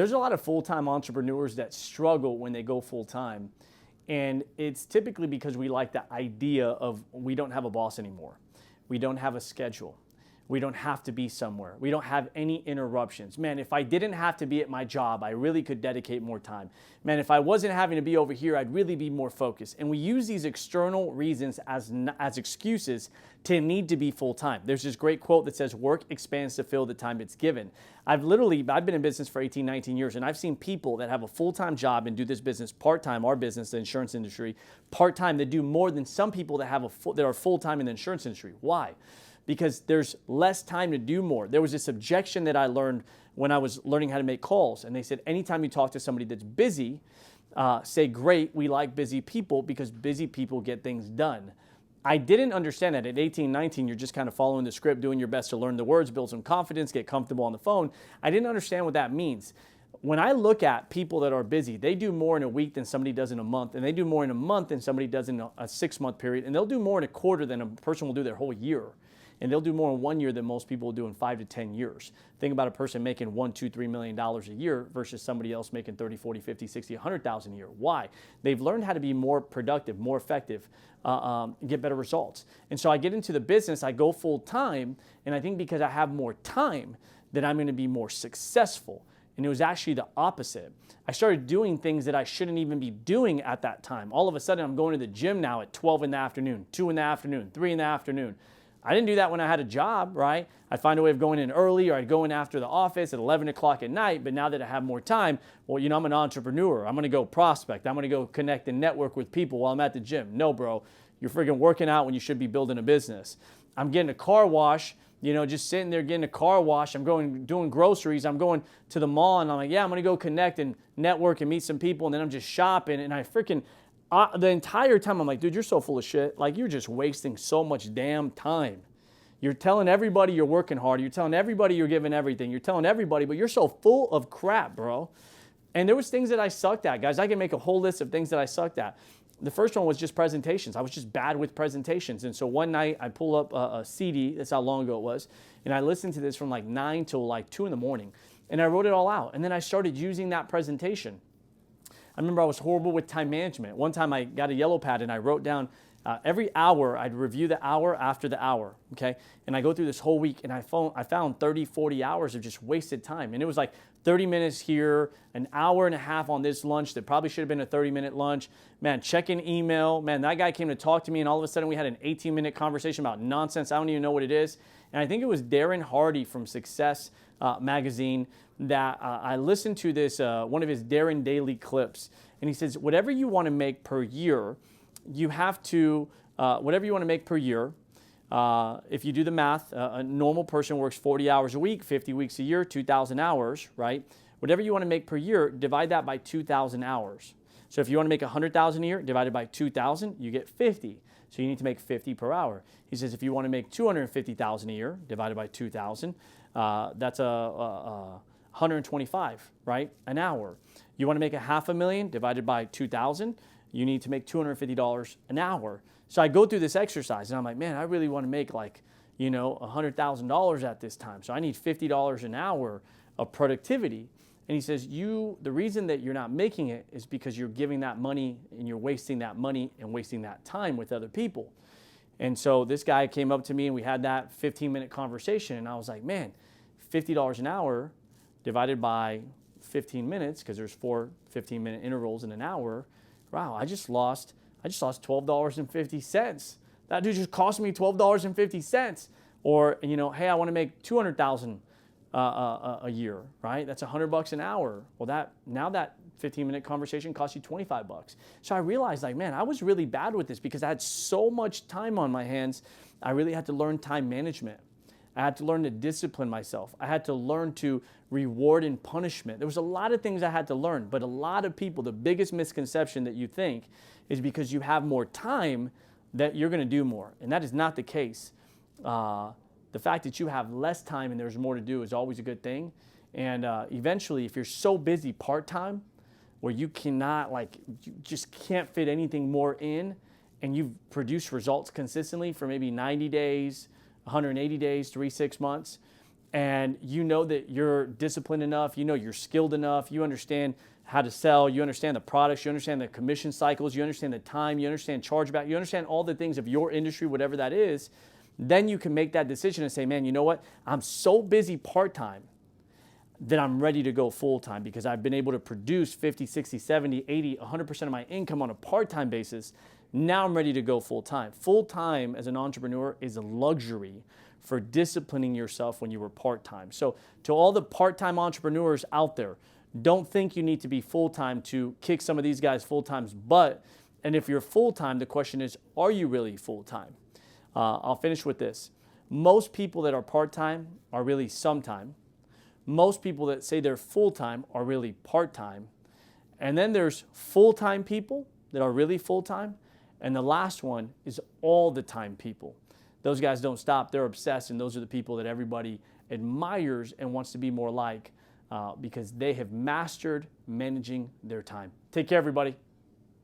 There's a lot of full-time entrepreneurs that struggle when they go full-time. And it's typically because we like the idea of we don't have a boss anymore. We don't have a schedule. We don't have to be somewhere. We don't have any interruptions. Man, if I didn't have to be at my job, I really could dedicate more time. Man, if I wasn't having to be over here, I'd really be more focused. And we use these external reasons as excuses to need to be full-time. There's this great quote that says, work expands to fill the time it's given. I've been in business for 18, 19 years, and I've seen people that have a full-time job and do this business part-time, our business, the insurance industry, part-time, that do more than some people that that are full-time in the insurance industry. Why? Because there's less time to do more. There was this objection that I learned when I was learning how to make calls. And they said, anytime you talk to somebody that's busy, say, great, we like busy people because busy people get things done. I didn't understand that. At 18, 19, you're just kind of following the script, doing your best to learn the words, build some confidence, get comfortable on the phone. I didn't understand what that means. When I look at people that are busy, they do more in a week than somebody does in a month, and they do more in a month than somebody does in a 6-month period, and they'll do more in a quarter than a person will do their whole year. And they'll do more in 1 year than most people will do in 5 to 10 years. Think about a person making $1, $2, $3 million a year versus somebody else making 30, 40, 50, 60, 100,000 a year. Why? They've learned how to be more productive, more effective, get better results. And so I get into the business, I go full time, and I think because I have more time that I'm going to be more successful. And it was actually the opposite. I started doing things that I shouldn't even be doing at that time. All of a sudden, I'm going to the gym now at 12 in the afternoon, 2 in the afternoon, 3 in the afternoon. I didn't do that when I had a job, right? I'd find a way of going in early, or I'd go in after the office at 11 o'clock at night. But now that I have more time, well, I'm an entrepreneur. I'm going to go prospect. I'm going to go connect and network with people while I'm at the gym. No, bro, you're freaking working out when you should be building a business. I'm getting a car wash, just sitting there getting a car wash. I'm doing groceries. I'm going to the mall, and I'm like, yeah, I'm going to go connect and network and meet some people. And then I'm just shopping, and the entire time I'm like, dude, you're so full of shit. Like, you're just wasting so much damn time. You're telling everybody you're working hard. You're telling everybody you're giving everything. You're telling everybody, but you're so full of crap, bro. And there was things that I sucked at, guys. I can make a whole list of things that I sucked at. The first one was just presentations. I was just bad with presentations. And so one night I pull up a CD, that's how long ago it was, and I listened to this from like 9 till like 2 in the morning. And I wrote it all out. And then I started using that presentation. I remember I was horrible with time management. One time I got a yellow pad and I wrote down every hour, I'd review the hour after the hour, okay? And I go through this whole week and I found 30, 40 hours of just wasted time. And it was like 30 minutes here, an hour and a half on this lunch that probably should have been a 30-minute lunch. Man, checking email. Man, that guy came to talk to me and all of a sudden we had an 18-minute conversation about nonsense. I don't even know what it is. And I think it was Darren Hardy from Success magazine that I listened to this, one of his Darren Daily clips. And he says, whatever you want to make per year, you have to, whatever you want to make per year, if you do the math, a normal person works 40 hours a week, 50 weeks a year, 2,000 hours, right? Whatever you want to make per year, divide that by 2,000 hours. So if you want to make 100,000 a year, divided by 2,000, you get 50. So you need to make 50 per hour. He says if you want to make 250,000 a year, divided by 2,000, that's 125, right? An hour. You want to make $500,000 divided by 2,000, you need to make $250 an hour. So I go through this exercise and I'm like, man, I really want to make like, $100,000 at this time. So I need $50 an hour of productivity. And he says, the reason that you're not making it is because you're giving that money and you're wasting that money and wasting that time with other people. And so this guy came up to me and we had that 15-minute conversation. And I was like, man, $50 an hour divided by 15 minutes, because there's 4 15-minute intervals in an hour. Wow, I just lost $12.50. That dude just cost me $12.50. Or, hey, I want to make $200,000 a year, right? That's $100 an hour. Well, now that 15-minute conversation costs you $25. So I realized, like, man, I was really bad with this because I had so much time on my hands. I really had to learn time management. I had to learn to discipline myself. I had to learn to reward and punishment. There was a lot of things I had to learn, but a lot of people, the biggest misconception that you think is because you have more time that you're going to do more. And that is not the case. The fact that you have less time and there's more to do is always a good thing. And eventually, if you're so busy part-time where you cannot, you just can't fit anything more in, and you've produced results consistently for maybe 90 days, 180 days, 3, 6 months, and you know that you're disciplined enough, you know you're skilled enough, you understand how to sell, you understand the products, you understand the commission cycles, you understand the time, you understand chargeback, you understand all the things of your industry, whatever that is, then you can make that decision and say, man, you know what? I'm so busy part-time that I'm ready to go full-time because I've been able to produce 50, 60, 70, 80, 100% of my income on a part-time basis. Now I'm ready to go full-time. Full-time as an entrepreneur is a luxury for disciplining yourself when you were part-time. So to all the part-time entrepreneurs out there, don't think you need to be full-time to kick some of these guys' full-time's butt. And if you're full-time, the question is, are you really full-time? I'll finish with this. Most people that are part-time are really sometime. Most people that say they're full-time are really part-time. And then there's full-time people that are really full-time. And the last one is all the time people. Those guys don't stop. They're obsessed. And those are the people that everybody admires and wants to be more like because they have mastered managing their time. Take care, everybody.